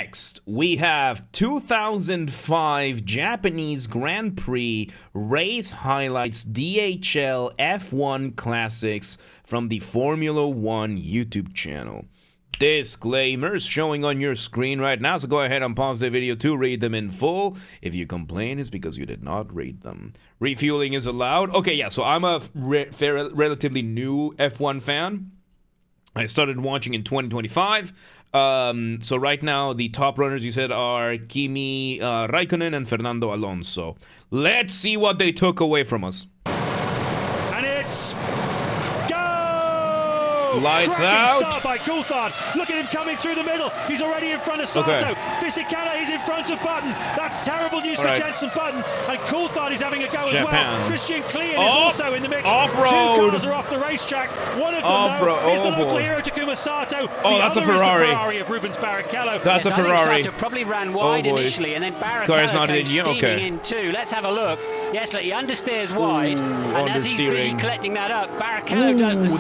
Next, we have 2005 Japanese Grand Prix race highlights DHL F1 classics from the Formula One YouTube channel. Disclaimers showing on your screen right now, so go ahead and pause the video to read them in full. If you complain, it's because you did not read them. Refueling is allowed. Okay, yeah, so I'm a relatively new F1 fan. I started watching in 2025. So right now, the top runners, you said, are Kimi Raikkonen and Fernando Alonso. Let's see what they took away from us. And it's go! Lights Cracking out. start by Coulthard. Look at him coming through the middle. He's already in front of Sato. Okay. Fisichella, he's in front of Button. That's terrible news for right. Jenson Button. And Coulthard is having a go as Japan. well. Christian Klein is also in the mix. Off-road. Two cars are off the racetrack. One of them, though, is the local hero, Takuma Sato. Oh, that's a Ferrari. Is the Ferrari of Rubens Barrichello. That's a Ferrari. Sato probably ran wide initially, and then Barrichello came steaming in too. Let's have a look. Yes, look, he understeers wide, and as he's busy collecting that up, Barrichello does the same.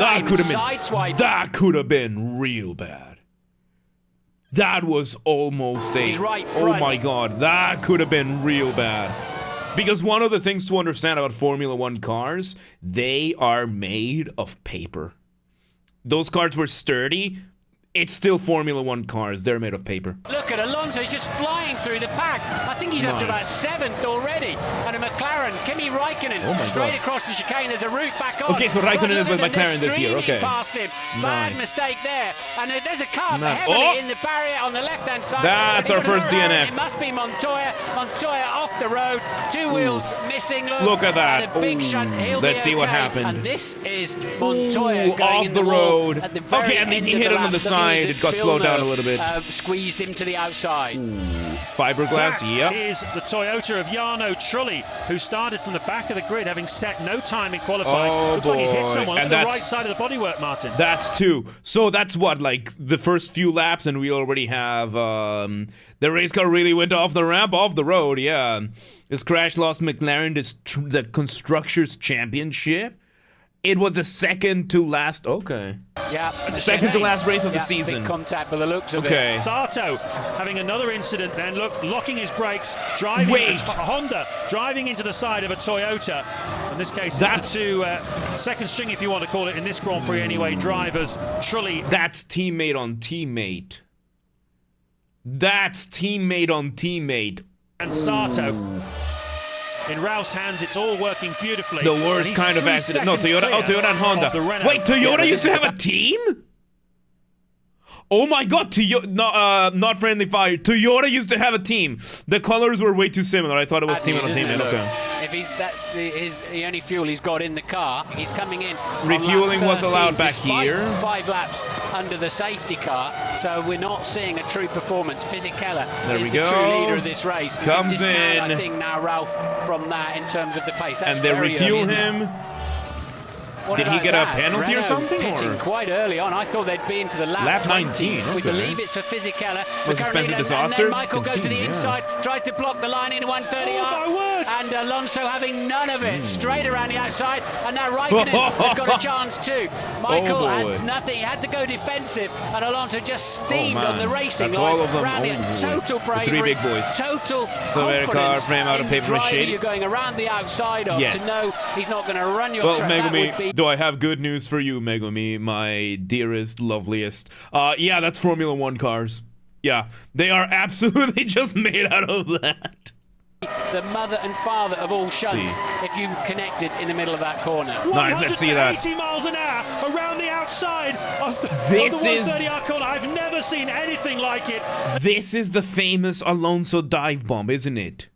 That could have been real bad. That was almost a... He's right oh front. my god, that could have been real bad. Because one of the things to understand about Formula One cars, they are made of paper. Those cars were sturdy. It's still Formula One cars. They're made of paper. Look at Alonso, he's just flying through the pack. I think he's up to about 7th already. And a McLaren, Kimi Raikkonen, straight across the chicane. There's a route back on. Okay, so Raikkonen is with McLaren this year. Okay. Past him. Bad mistake there. And there's a car heavily in the barrier on the left-hand side. That's our first DNF. It must be Montoya. Montoya off the road. Two wheels missing. Look at that. And a big shunt. Let's see what happened. And this is Montoya going off in the road. At the very Okay, and end he of hit the him on the lap. side. It got slowed down a little bit. Squeezed him to the outside. Fiberglass, That is the Toyota of Jarno Trulli, who started from the back of the grid, having set no time in qualifying. Oh, Looks like he's hit someone and on the right side of the bodywork, Martin. That's two. So that's what, like the first few laps, and we already have the race car really went off the ramp, off the road. Yeah, this crash lost McLaren the Constructors Championship. It was the second to last. Okay. Yeah. Second to last race of the season. Big contact by the looks of it. Sato having another incident then. Look, locking his brakes, driving Honda driving into the side of a Toyota. In this case, it's the two second string, if you want to call it, in this Grand Prix anyway, drivers. Trulli. That's teammate on teammate. That's teammate on teammate. And Sato. In Ralph's hands, it's all working beautifully. The worst kind of accident. No, Toyota. Oh, Toyota and Honda. Wait, Toyota used to have a team? Oh my god, not friendly fire. Toyota used to have a team. The colors were way too similar. I thought it was team on team. Okay. If that's the only fuel he's got in the car, he's coming in. Refueling was allowed back here. 5 laps under the safety car, so we're not seeing a true performance. Fisichella is the true leader of this race. Comes in. I think now Ralph from that in terms of the pace. That's and they refuel him. Did he get a penalty or something? Pitting quite early on. I thought they'd be into the lap 19. We believe it's for Fisichella. Expensive disaster. And then Michael goes to the inside, tries to block the line in 130. And Alonso having none of it. Straight around the outside. And now Raikkonen has got a chance too. Michael had nothing. He had to go defensive. And Alonso just steamed on the racing line. That's all of them. Total bravery. The 3 big boys. Total car frame out of paper mache. You're going around the outside of to know he's not going to run your track. Megumi, do I have good news for you, Megumi, my dearest, loveliest? Yeah, that's Formula One cars. Yeah, they are absolutely just made out of that. The mother and father of all shunts, if you connected in the middle of that corner. Nice, let's see that. 80 miles an hour around the outside of the 130R corner. I've never seen anything like it. This is the famous Alonso dive bomb, isn't it?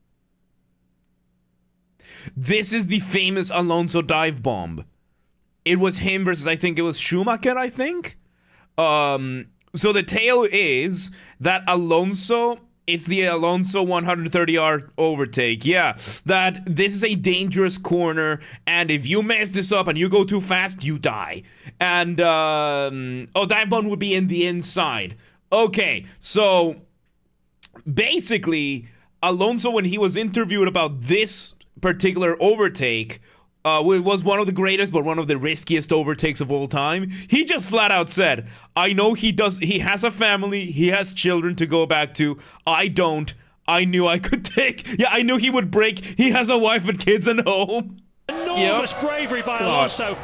This is the famous Alonso dive bomb. It was him versus, I think it was Schumacher, I think. So the tale is that Alonso, it's the Alonso 130R overtake. Yeah, that this is a dangerous corner, and if you mess this up and you go too fast, you die. And, dive bomb would be in the inside. Okay, so basically, Alonso, when he was interviewed about this particular overtake, it was one of the greatest, but one of the riskiest overtakes of all time. He just flat out said, I know he has a family, he has children to go back to. I don't. I knew I could take. Yeah, I knew he would break. He has a wife and kids and home. Enormous bravery by Alonso.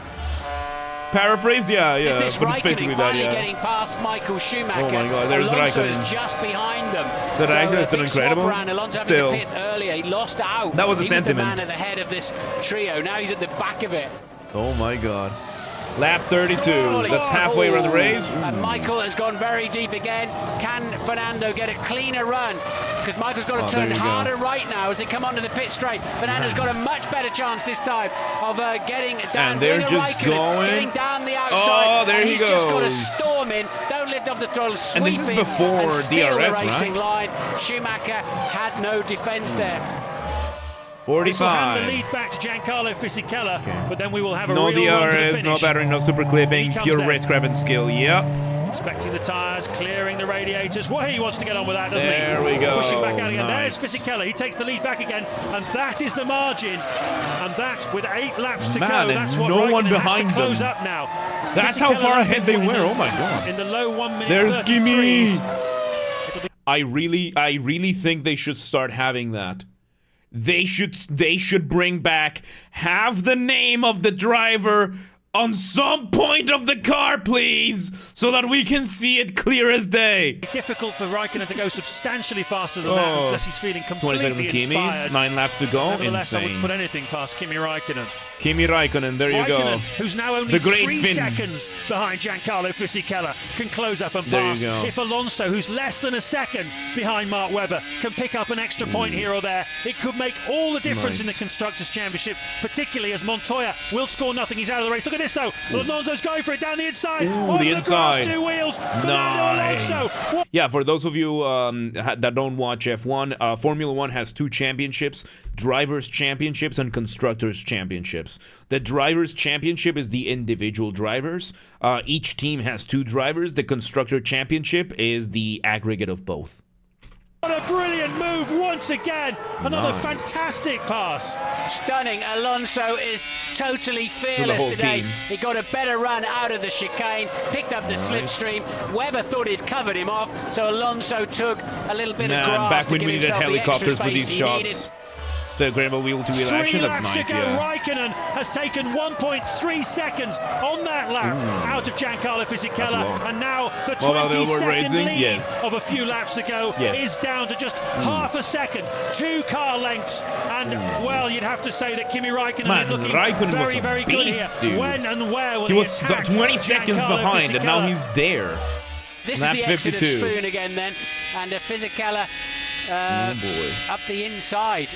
Paraphrased, yeah, Is this but it's Raikkonen basically that, finally yeah. getting past Michael Schumacher? Oh my God, there's Alonso Raikkonen. is just behind them. So Raikkonen is big incredible. swap around. Alonso Still. having to pit earlier. He lost out. That was a he sentiment. was the man at the head of this trio. Now he's at the back of it. Oh my God. Lap 32. Holy That's halfway around the race. And Michael has gone very deep again. Can Fernando get a cleaner run? Because Michael's got to turn harder right now as they come onto the pit straight. Fernando's got a much better chance this time of getting down. And they're just getting down the outside. Oh, there he he's just got to goes. storm in. Don't lift off the throttle. Sweep And this is in before and steal DRS, the racing right? line. Schumacher had no defense there. 45. This will hand the lead back to Giancarlo Fisichella, but then we will have a No real run to the DRS, finish. no battery, no super clipping, He comes pure there. racecraft and skill. Yep. Inspecting the tyres, clearing the radiators. Well, he wants to get on with that, doesn't he? There we go. Pushing back out again. Nice. There's Fisichella. He takes the lead back again, and that is the margin. And that, with 8 laps to Man, go, and that's what no Raikkonen one has behind to close them. up now. That's how Fisichella far left ahead they in were. the- Oh my God. In the low 1 minute There's 33s. Gimme. I really think they should start having that. They should bring back, have the name of the driver on some point of the car, please, so that we can see it clear as day. Difficult for Raikkonen to go substantially faster than that unless he's feeling 20 seconds completely from Kimi, inspired. 9 laps to go. Nevertheless, I wouldn't Insane. put anything past Kimi Raikkonen. Kimi Raikkonen, there you go. Who's now only The great 3 Finn. seconds behind Giancarlo Fisichella, can close up and There you pass. go. If Alonso, who's less than a second behind Mark Webber, can pick up an extra point here or there, it could make all the difference in the Nice. Constructors' Championship, particularly as Montoya will score nothing. He's out of the race. Look at this, though. Alonso's going for it down the inside. Ooh, On the inside. Grass, 2 wheels. Fernando Alonso. Nice. Yeah, for those of you that don't watch F1, Formula One has 2 championships: Drivers' Championships and Constructors' Championships. The Drivers' Championship is the individual drivers. Each team has 2 drivers. The Constructor Championship is the aggregate of both. What a brilliant move once again. Another Nice. fantastic pass. Stunning. Alonso is totally fearless whole today. team. He got a better run out of the chicane, picked up the slipstream. Webber thought he'd covered him off, so Alonso took a little bit of grass back to when give we needed himself the extra helicopters for space these he shots. needed. Instagramable wheel-to-wheel 3 action. That's laps nice, to go. yeah. Raikkonen has taken 1.3 seconds on that lap out of Giancarlo That's Fisichella, long. and now the What about the 20-second racing? lead Yes. of a few laps to go Yes. is down to just half a second, 2 car lengths, and well, you'd have to say that Kimi Raikkonen Man, is looking Raikkonen was very, a very good beast, here. dude. When and where will He was attack 20 seconds Giancarlo behind, and now Fisichella? he's there. This Lap is the exit 52. of Spoon again then, and Fisichella boy. up the inside.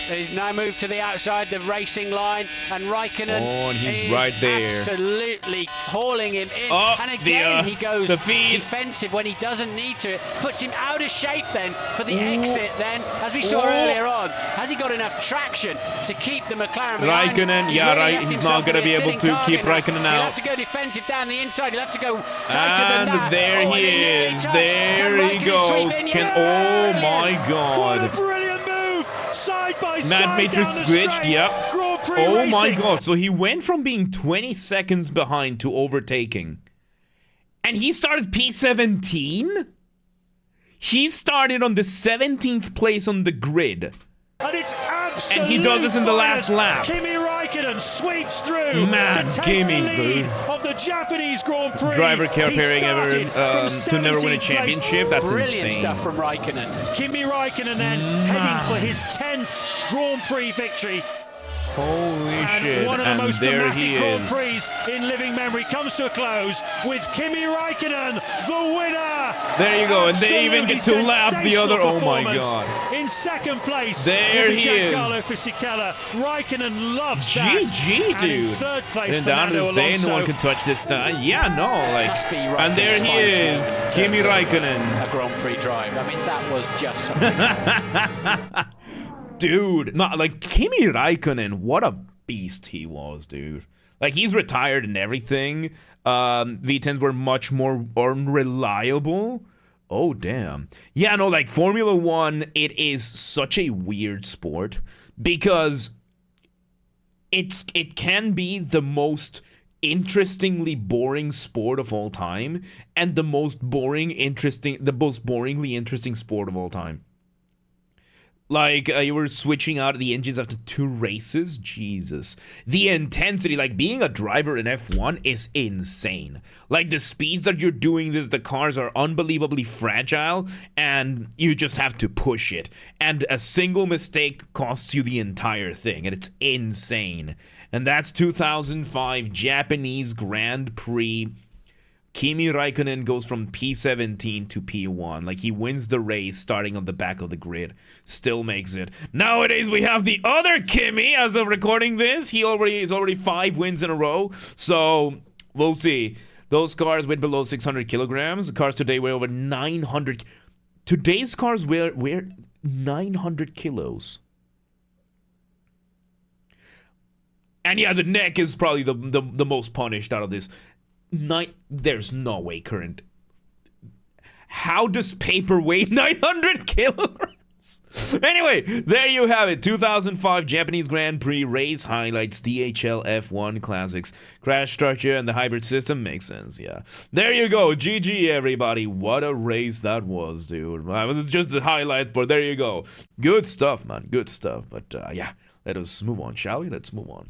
He's now moved to the outside, the racing line, and Raikkonen Oh, and he's is right there. absolutely hauling him in. Oh, and again, he goes the feed. defensive when he doesn't need to. It puts him out of shape then for the exit then, as we saw earlier on. Has he got enough traction to keep the McLaren behind? Raikkonen, He's yeah, really right. left He's himself not going to with be a able sitting to keep target now. Raikkonen He'll out. have to go defensive down the inside. He'll have to go tighter than And that. there Oh, he and nearly is. touched. There Can he Raikkonen goes. sweep in? Can Yeah, oh my What a God. brilliant move! Side by Mad side Matrix down the glitched. straight. Yep. Grand Prix Oh my racing. God. So he went from being 20 seconds behind to overtaking. And he started P17? He started on the 17th place on the grid. And it's absolute And he does this in the last fire. lap. Kimi Raikkonen sweeps through Man, to take Kimi, the lead dude. of the Japanese Grand Prix. Driver care He pairing ever started from to never win a 17th place. championship. That's Brilliant insane. stuff from Raikkonen. Kimi Raikkonen then heading for his 10th Grand Prix victory. Holy And shit. one of the And most there dramatic he Grand is. Prix in living memory comes to a close with Kimi Raikkonen, the winner. There you go. And they even get to Absolutely lap the other. Oh my sensational God. performance. In second place, There with he Giancarlo is. Fisichella. Raikkonen loves that. GG, And in dude. third place, And down to Fernando this day, no one Alonso. can touch this time. Yeah, no, Must be like, and there Raikkonen's he finest is, moment in Kimi terms of Raikkonen. A Grand Prix drive. I mean, that was just something. Dude, not like Kimi Raikkonen. What a beast he was, dude. Like, he's retired and everything. V10s were much more unreliable. Oh, damn. Yeah, no, like, Formula One, it is such a weird sport because it can be the most interestingly boring sport of all time, and the most boringly interesting sport of all time. Like, you were switching out the engines after 2 races? Jesus. The intensity, like, being a driver in F1 is insane. Like, the speeds that you're doing this, the cars are unbelievably fragile, and you just have to push it. And a single mistake costs you the entire thing, and it's insane. And that's 2005 Japanese Grand Prix. Kimi Raikkonen goes from P17 to P1. Like, he wins the race starting on the back of the grid. Still makes it. Nowadays, we have the other Kimi as of recording this. He is already 5 wins in a row. So, we'll see. Those cars weigh below 600 kilograms. The cars today weigh over 900. Today's cars weigh 900 kilos. And yeah, the neck is probably the most punished out of this. There's no way current. How does paper weigh 900 kilograms? Anyway, there you have it. 2005 Japanese Grand Prix race highlights, DHL F1 classics. Crash structure and the hybrid system makes sense, yeah. There you go. GG, everybody. What a race that was, dude. It's just the highlight, but there you go. Good stuff, man. Good stuff. But yeah, let us move on, shall we? Let's move on.